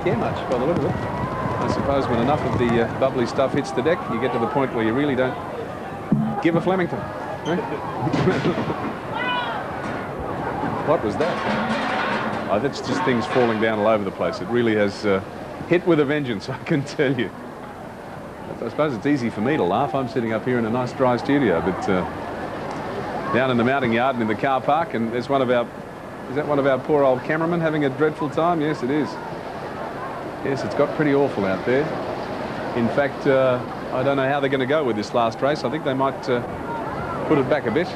care much by the look of it. I suppose when enough of the bubbly stuff hits the deck, you get to the point where you really don't give a Flemington. What was that? Oh, that's just things falling down all over the place. It really has hit with a vengeance, I can tell you. I suppose it's easy for me to laugh. I'm sitting up here in a nice dry studio, but down in the mounting yard and in the car park, and there's one of our, is that one of our poor old cameramen having a dreadful time? Yes, it is. Yes, it's got pretty awful out there. In fact, I don't know how they're going to go with this last race. I think they might put it back a bit.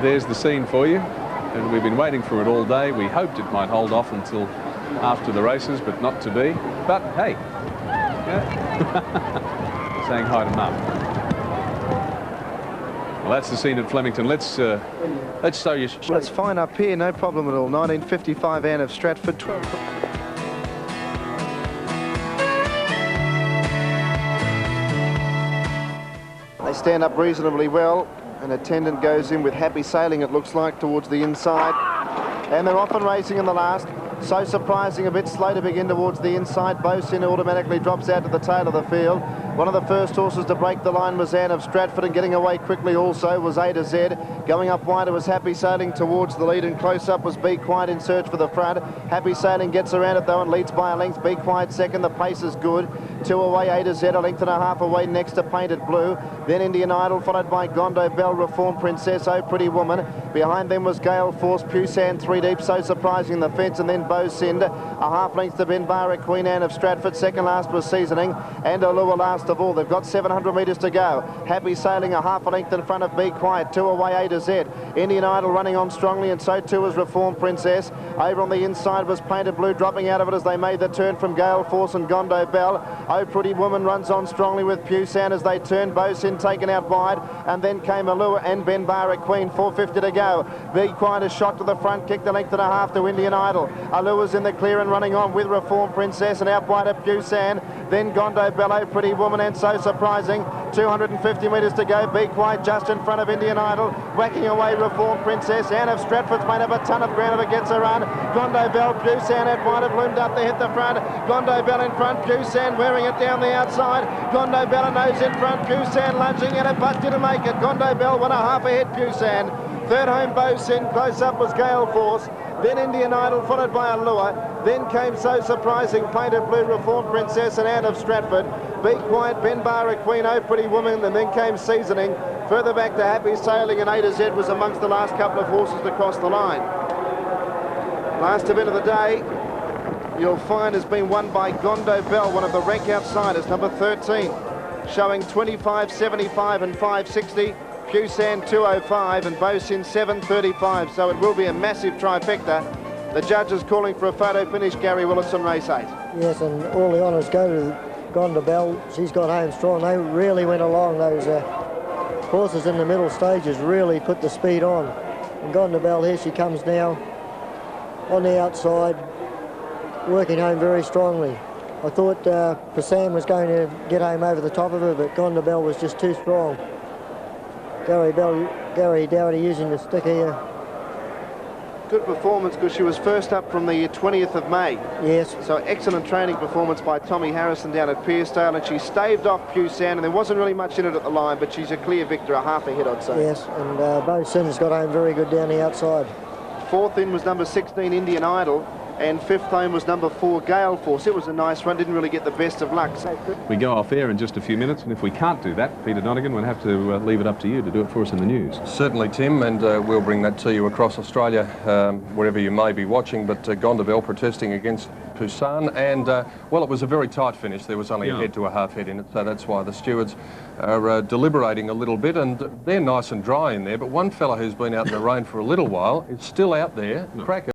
There's the scene for you, and we've been waiting for it all day. We hoped it might hold off until after the races, but not to be. But hey, yeah. Saying hi to Mum. Well, that's the scene at Flemington. Let's show you. Well, it's fine up here, no problem at all. 1955 Anne of Stratford. They stand up reasonably well. An attendant goes in with Happy Sailing, it looks like, towards the inside. And they're off and racing in the last. So surprising, a bit slow to begin towards the inside. Bosin automatically drops out to the tail of the field. One of the first horses to break the line was Anne of Stratford, and getting away quickly also was A to Z. Going up wider was Happy Sailing towards the lead, and close up was Be Quiet in search for the front. Happy Sailing gets around it though and leads by a length. Be Quiet second, the pace is good. 2 away, A to Z, a length and a half away next to Painted Blue. Then Indian Idol, followed by Gondo Bell, Reform Princess, Oh Pretty Woman. Behind them was Gale Force, Pusan 3 deep, So Surprising the fence, and then Bo Sind. A half length to Benbara, Queen Anne of Stratford. Second last was Seasoning, and Allure last of all. They've got 700 metres to go. Happy Sailing a half a length in front of Be Quiet. 2 away, A to Z. Indian Idol running on strongly, and so too is Reform Princess. Over on the inside was Painted Blue, dropping out of it as they made the turn from Gale Force and Gondo Bell. Oh Pretty Woman runs on strongly with Pusan as they turn. Bosin taken out wide, and then came Allure and Benbara Queen. 450 to go. Be Quiet a shot to the front, kicked a length and a half to Indian Idol. Allure's in the clear and running on with Reform Princess, and out wide at Pusan. Then Gondo Bell, Oh Pretty Woman, and So Surprising. 250 metres to go. Be Quiet just in front of Indian Idol. Whacking away Reform Princess. Anne of Stratford's made up a ton of ground if it gets a run. Gondo Bell, Pusan out wide, have loomed up to hit the front. Gondo Bell in front, Pusan wearing it down the outside. Gondo Bell a nose in front, Pusan lunging at it, but didn't make it. Gondo Bell went a half ahead, Pusan. Third home, Bosin. Close up was Gale Force. Then Indian Idol, followed by Allure. Then came So Surprising, Painted Blue, Reform Princess, and Anne of Stratford. Be Quiet, Benbara Queen, Oh Pretty Woman, and then came Seasoning. Further back to Happy Sailing, and A to Z was amongst the last couple of horses to cross the line. Last event of the day, you'll find, has been won by Gondo Bell, one of the rank outsiders, number 13, showing 25.75 and 5.60. Pusan 205 and Bosin 7.35, so it will be a massive trifecta. The judges calling for a photo finish, Gary Willison, race 8. Yes, and all the honours go to Gondo Bell. She's got home strong. They really went along. Those horses in the middle stages really put the speed on. And Gondo Bell, here she comes now on the outside, working home very strongly. I thought Pusan was going to get home over the top of her, but Gondo Bell was just too strong. Gary Doherty using the stick here. Good performance because she was first up from the 20th of May. Yes. So excellent training performance by Tommy Harrison down at Pearsdale, and she staved off Pusan, and there wasn't really much in it at the line, but she's a clear victor, a half ahead, I'd say. Yes, and Bosin's got home very good down the outside. Fourth in was number 16, Indian Idol, and fifth home was number 4, Gale Force. It was a nice run, didn't really get the best of luck. We go off air in just a few minutes, and if we can't do that, Peter Donegan, we'll have to leave it up to you to do it for us in the news. Certainly, Tim, and we'll bring that to you across Australia, wherever you may be watching. But Gondo Bell protesting against Pusan, and well, it was a very tight finish. There was only a head to a half head in it, so that's why the stewards are deliberating a little bit, and they're nice and dry in there. But one fella who's been out in the rain for a little while is still out there. Cracker.